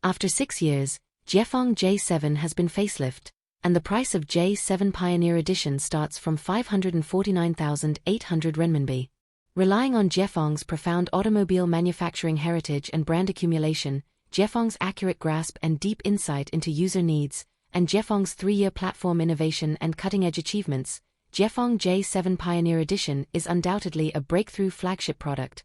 After 6 years, Jiefang J7 has been facelifted, and the price of J7 Pioneer Edition starts from 549,800 renminbi. Relying on Jiefang's profound automobile manufacturing heritage and brand accumulation, Jiefang's accurate grasp and deep insight into user needs, and Jiefang's 3-year platform innovation and cutting-edge achievements, Jiefang J7 Pioneer Edition is undoubtedly a breakthrough flagship product.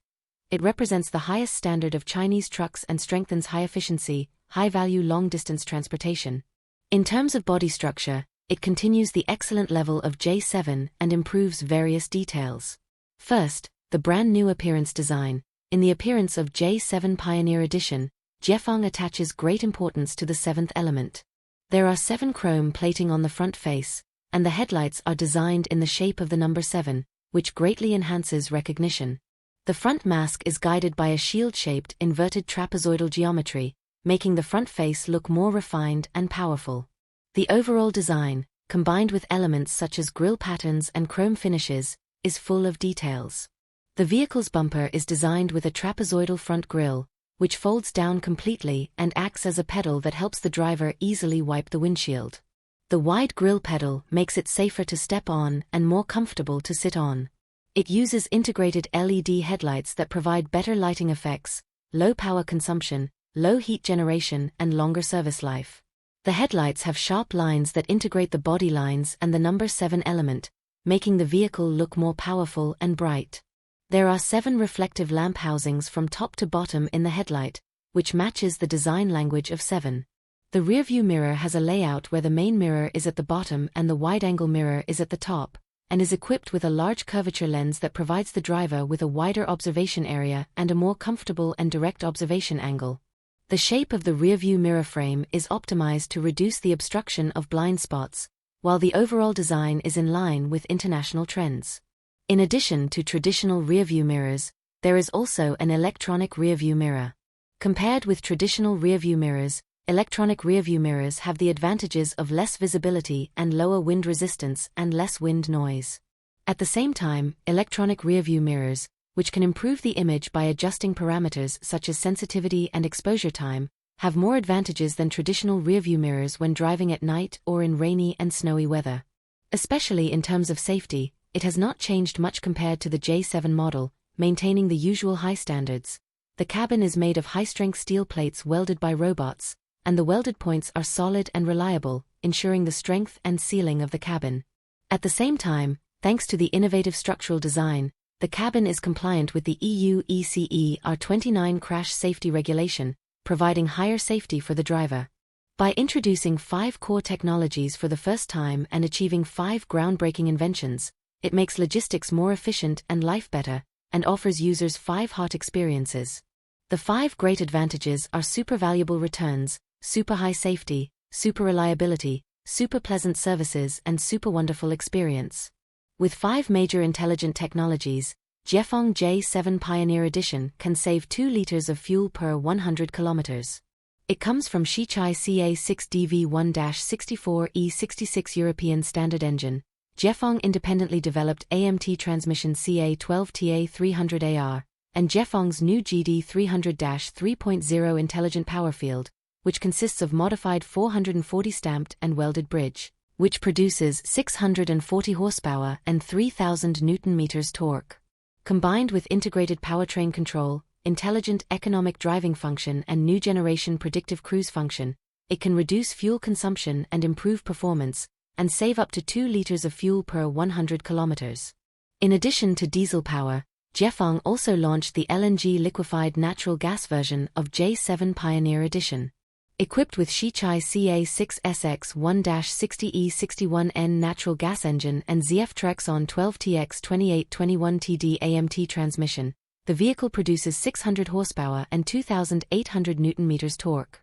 It represents the highest standard of Chinese trucks and strengthens high-efficiency, high-value long-distance transportation. In terms of body structure, it continues the excellent level of J7 and improves various details. First, the brand-new appearance design. In the appearance of J7 Pioneer Edition, Jiefang attaches great importance to the 7th element. There are 7 chrome plating on the front face, and the headlights are designed in the shape of the number 7, which greatly enhances recognition. The front mask is guided by a shield-shaped inverted trapezoidal geometry, making the front face look more refined and powerful. The overall design, combined with elements such as grille patterns and chrome finishes, is full of details. The vehicle's bumper is designed with a trapezoidal front grille, which folds down completely and acts as a pedal that helps the driver easily wipe the windshield. The wide grille pedal makes it safer to step on and more comfortable to sit on. It uses integrated LED headlights that provide better lighting effects, low power consumption, low heat generation, and longer service life. The headlights have sharp lines that integrate the body lines and the number 7 element, making the vehicle look more powerful and bright. There are 7 reflective lamp housings from top to bottom in the headlight, which matches the design language of 7. The rearview mirror has a layout where the main mirror is at the bottom and the wide-angle mirror is at the top, and is equipped with a large curvature lens that provides the driver with a wider observation area and a more comfortable and direct observation angle. The shape of the rearview mirror frame is optimized to reduce the obstruction of blind spots, while the overall design is in line with international trends. In addition to traditional rearview mirrors, there is also an electronic rearview mirror. Compared with traditional rearview mirrors, electronic rearview mirrors have the advantages of less visibility and lower wind resistance and less wind noise. At the same time, electronic rearview mirrors, which can improve the image by adjusting parameters such as sensitivity and exposure time, have more advantages than traditional rearview mirrors when driving at night or in rainy and snowy weather. Especially in terms of safety, it has not changed much compared to the J7 model, maintaining the usual high standards. The cabin is made of high-strength steel plates welded by robots, and the welded points are solid and reliable, ensuring the strength and sealing of the cabin. At the same time, thanks to the innovative structural design, the cabin is compliant with the EU ECE R29 crash safety regulation, providing higher safety for the driver. By introducing 5 core technologies for the first time and achieving 5 groundbreaking inventions, it makes logistics more efficient and life better, and offers users 5 hot experiences. The 5 great advantages are super valuable returns, super high safety, super reliability, super pleasant services, and super wonderful experience. With 5 major intelligent technologies, Jiefang J7 Pioneer Edition can save 2 liters of fuel per 100 kilometers. It comes from Xichai CA6DV1-64E66 European Standard Engine, Jiefang independently developed AMT transmission CA12TA300AR, and Jiefang's new GD300-3.0 intelligent power field, which consists of modified 440 stamped and welded bridge, which produces 640 horsepower and 3,000 Newton-meters torque. Combined with integrated powertrain control, intelligent economic driving function and new generation predictive cruise function, it can reduce fuel consumption and improve performance, and save up to 2 liters of fuel per 100 kilometers. In addition to diesel power, Jiefang also launched the LNG liquefied natural gas version of J7 Pioneer Edition. Equipped with Xichai CA6DV1-60E61N natural gas engine and ZF Trexon 12TX2821TD AMT transmission, the vehicle produces 600 horsepower and 2,800 Newton-meters torque.